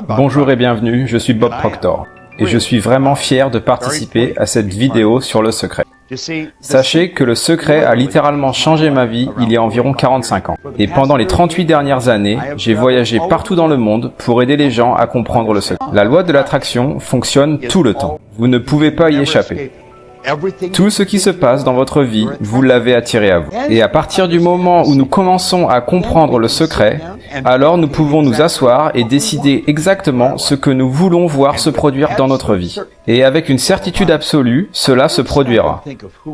Bonjour et bienvenue, je suis Bob Proctor et je suis vraiment fier de participer à cette vidéo sur le secret. Sachez que le secret a littéralement changé ma vie il y a environ 45 ans. Et pendant les 38 dernières années, j'ai voyagé partout dans le monde pour aider les gens à comprendre le secret. La loi de l'attraction fonctionne tout le temps. Vous ne pouvez pas y échapper. Tout ce qui se passe dans votre vie, vous l'avez attiré à vous. Et à partir du moment où nous commençons à comprendre le secret, alors nous pouvons nous asseoir et décider exactement ce que nous voulons voir se produire dans notre vie. Et avec une certitude absolue, cela se produira.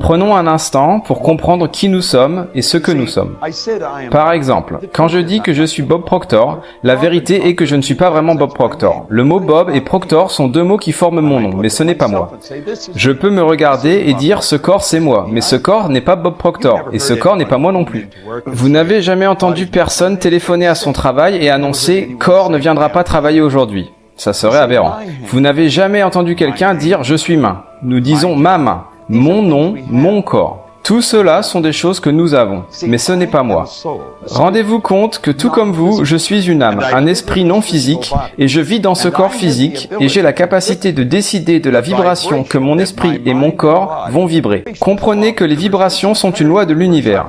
Prenons un instant pour comprendre qui nous sommes et ce que nous sommes. Par exemple, quand je dis que je suis Bob Proctor, la vérité est que je ne suis pas vraiment Bob Proctor. Le mot Bob et Proctor sont deux mots qui forment mon nom, mais ce n'est pas moi. Je peux me regarder et dire ce corps c'est moi, mais ce corps n'est pas Bob Proctor, et ce corps n'est pas moi non plus. Vous n'avez jamais entendu personne téléphoner à son travail et annoncer « corps ne viendra pas travailler aujourd'hui ». Ça serait aberrant. Vous n'avez jamais entendu quelqu'un dire « je suis main ». Nous disons « ma main », mon nom, mon corps. Tout cela sont des choses que nous avons, mais ce n'est pas moi. Rendez-vous compte que tout comme vous, je suis une âme, un esprit non physique, et je vis dans ce corps physique, et j'ai la capacité de décider de la vibration que mon esprit et mon corps vont vibrer. Comprenez que les vibrations sont une loi de l'univers.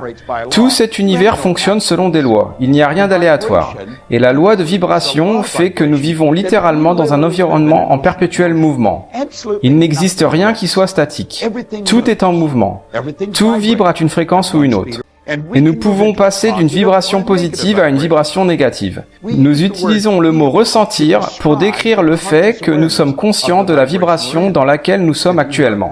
Tout cet univers fonctionne selon des lois, il n'y a rien d'aléatoire. Et la loi de vibration fait que nous vivons littéralement dans un environnement en perpétuel mouvement. Il n'existe rien qui soit statique. Tout est en mouvement. Tout vibre à une fréquence ou une autre. Et nous pouvons passer d'une vibration positive à une vibration négative. Nous utilisons le mot « ressentir » pour décrire le fait que nous sommes conscients de la vibration dans laquelle nous sommes actuellement.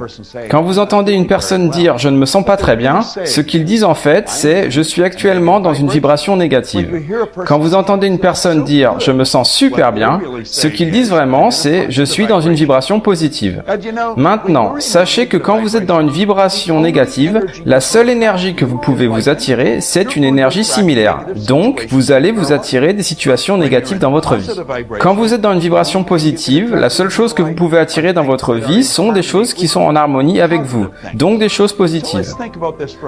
Quand vous entendez une personne dire « je ne me sens pas très bien », ce qu'ils disent en fait, c'est « je suis actuellement dans une vibration négative ». Quand vous entendez une personne dire « je me sens super bien », ce qu'ils disent vraiment, c'est « je suis dans une vibration positive ». Maintenant, sachez que quand vous êtes dans une vibration négative, la seule énergie que vous pouvez vous attirer, c'est une énergie similaire. Donc, vous allez vous attirer des situations négatives dans votre vie. Quand vous êtes dans une vibration positive, la seule chose que vous pouvez attirer dans votre vie sont des choses qui sont en harmonie avec vous, donc des choses positives.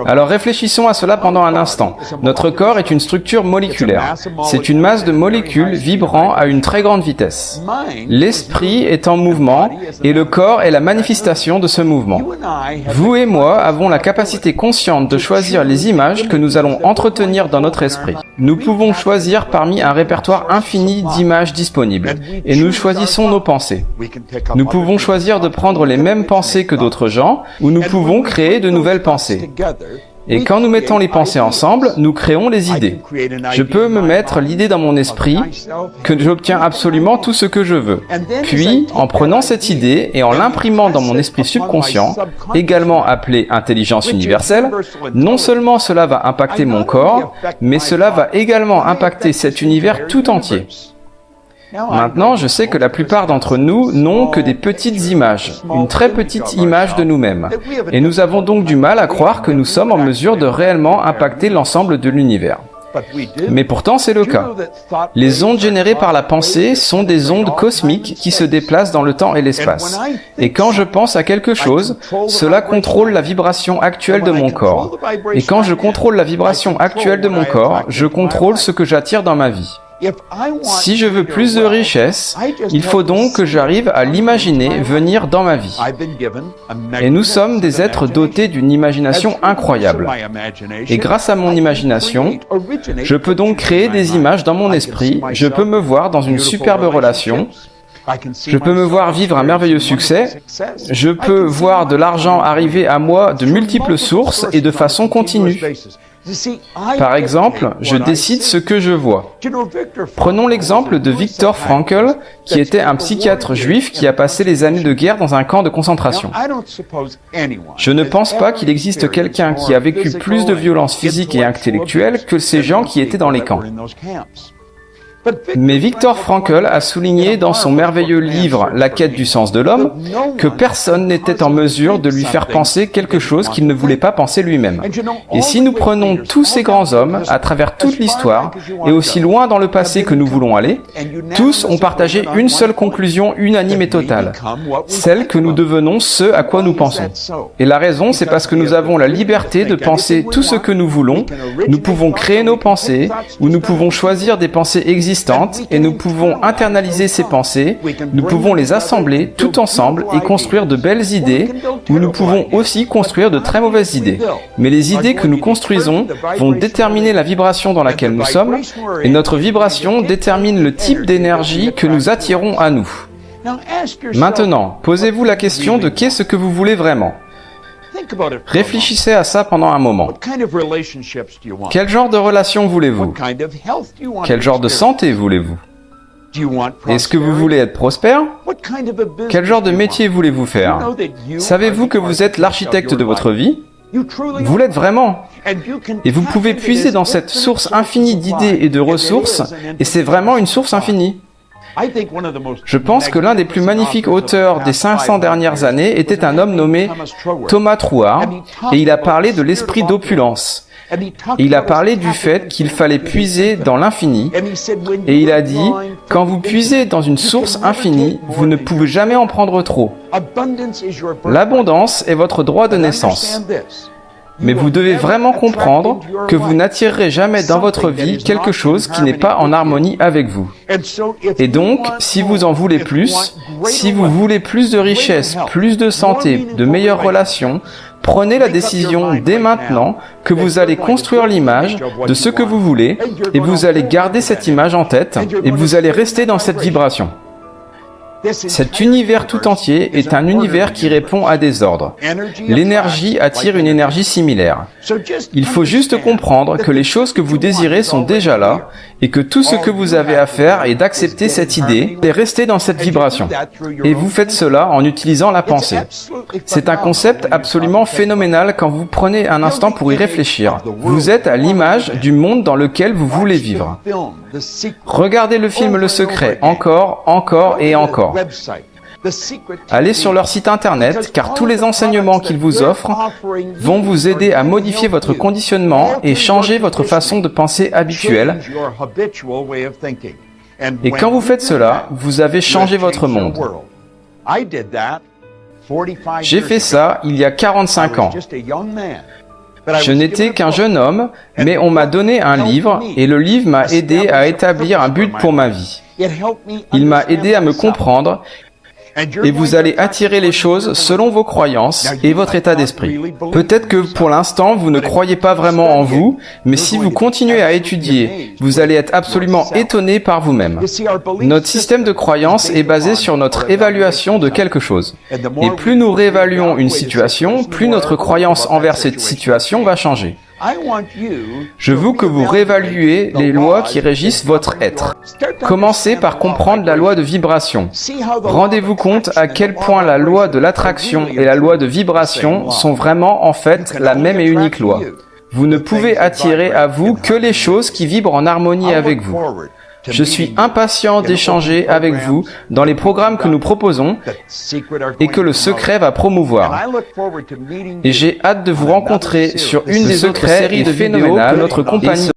Alors réfléchissons à cela pendant un instant. Notre corps est une structure moléculaire. C'est une masse de molécules vibrant à une très grande vitesse. L'esprit est en mouvement et le corps est la manifestation de ce mouvement. Vous et moi avons la capacité consciente de choisir les images que nous allons entretenir dans notre esprit. Nous pouvons choisir parmi un répertoire infini d'images disponibles, et nous choisissons nos pensées. Nous pouvons choisir de prendre les mêmes pensées que d'autres gens, ou nous pouvons créer de nouvelles pensées. Et quand nous mettons les pensées ensemble, nous créons les idées. Je peux me mettre l'idée dans mon esprit que j'obtiens absolument tout ce que je veux. Puis, en prenant cette idée et en l'imprimant dans mon esprit subconscient, également appelé intelligence universelle, non seulement cela va impacter mon corps, mais cela va également impacter cet univers tout entier. Maintenant, je sais que la plupart d'entre nous n'ont que des petites images, une très petite image de nous-mêmes. Et nous avons donc du mal à croire que nous sommes en mesure de réellement impacter l'ensemble de l'univers. Mais pourtant, c'est le cas. Les ondes générées par la pensée sont des ondes cosmiques qui se déplacent dans le temps et l'espace. Et quand je pense à quelque chose, cela contrôle la vibration actuelle de mon corps. Et quand je contrôle la vibration actuelle de mon corps, je contrôle ce que j'attire dans ma vie. Si je veux plus de richesse, il faut donc que j'arrive à l'imaginer venir dans ma vie. Et nous sommes des êtres dotés d'une imagination incroyable. Et grâce à mon imagination, je peux donc créer des images dans mon esprit, je peux me voir dans une superbe relation, je peux me voir vivre un merveilleux succès, je peux voir de l'argent arriver à moi de multiples sources et de façon continue. Par exemple, je décide ce que je vois. Prenons l'exemple de Viktor Frankl, qui était un psychiatre juif qui a passé les années de guerre dans un camp de concentration. Je ne pense pas qu'il existe quelqu'un qui a vécu plus de violence physique et intellectuelle que ces gens qui étaient dans les camps. Mais Viktor Frankl a souligné dans son merveilleux livre « La quête du sens de l'homme » que personne n'était en mesure de lui faire penser quelque chose qu'il ne voulait pas penser lui-même. Et si nous prenons tous ces grands hommes, à travers toute l'histoire, et aussi loin dans le passé que nous voulons aller, tous ont partagé une seule conclusion unanime et totale, celle que nous devenons ce à quoi nous pensons. Et la raison, c'est parce que nous avons la liberté de penser tout ce que nous voulons, nous pouvons créer nos pensées, ou nous pouvons choisir des pensées existantes existantes et nous pouvons internaliser ces pensées, nous pouvons les assembler tout ensemble et construire de belles idées, ou nous pouvons aussi construire de très mauvaises idées. Mais les idées que nous construisons vont déterminer la vibration dans laquelle nous sommes, et notre vibration détermine le type d'énergie que nous attirons à nous. Maintenant, posez-vous la question de qu'est-ce que vous voulez vraiment. Réfléchissez à ça pendant un moment. Quel genre de relation voulez-vous? Quel genre de santé voulez-vous? Est-ce que vous voulez être prospère? Quel genre de métier voulez-vous faire? Savez-vous que vous êtes l'architecte de votre vie? Vous l'êtes vraiment. Et vous pouvez puiser dans cette source infinie d'idées et de ressources, et c'est vraiment une source infinie. Je pense que l'un des plus magnifiques auteurs des 500 dernières années était un homme nommé Thomas Trouard, et il a parlé de l'esprit d'opulence. Et il a parlé du fait qu'il fallait puiser dans l'infini, et il a dit, quand vous puisez dans une source infinie, vous ne pouvez jamais en prendre trop. L'abondance est votre droit de naissance. Mais vous devez vraiment comprendre que vous n'attirerez jamais dans votre vie quelque chose qui n'est pas en harmonie avec vous. Et donc, si vous en voulez plus, si vous voulez plus de richesse, plus de santé, de meilleures relations, prenez la décision dès maintenant que vous allez construire l'image de ce que vous voulez et vous allez garder cette image en tête et vous allez rester dans cette vibration. Cet univers tout entier est un univers qui répond à des ordres. L'énergie attire une énergie similaire. Il faut juste comprendre que les choses que vous désirez sont déjà là et que tout ce que vous avez à faire est d'accepter cette idée et rester dans cette vibration. Et vous faites cela en utilisant la pensée. C'est un concept absolument phénoménal quand vous prenez un instant pour y réfléchir. Vous êtes à l'image du monde dans lequel vous voulez vivre. Regardez le film Le Secret encore, encore et encore. Allez sur leur site internet car tous les enseignements qu'ils vous offrent vont vous aider à modifier votre conditionnement et changer votre façon de penser habituelle. Et quand vous faites cela, vous avez changé votre monde. J'ai fait ça il y a 45 ans. Je n'étais qu'un jeune homme, mais on m'a donné un livre et le livre m'a aidé à établir un but pour ma vie. Il m'a aidé à me comprendre et vous allez attirer les choses selon vos croyances et votre état d'esprit. Peut-être que pour l'instant, vous ne croyez pas vraiment en vous, mais si vous continuez à étudier, vous allez être absolument étonné par vous-même. Notre système de croyance est basé sur notre évaluation de quelque chose. Et plus nous réévaluons une situation, plus notre croyance envers cette situation va changer. Je veux que vous réévaluez les lois qui régissent votre être. Commencez par comprendre la loi de vibration. Rendez-vous compte à quel point la loi de l'attraction et la loi de vibration sont vraiment en fait la même et unique loi. Vous ne pouvez attirer à vous que les choses qui vibrent en harmonie avec vous. Je suis impatient d'échanger avec vous dans les programmes que nous proposons et que le secret va promouvoir. Et j'ai hâte de vous rencontrer sur une des autres séries de vidéos que notre compagnie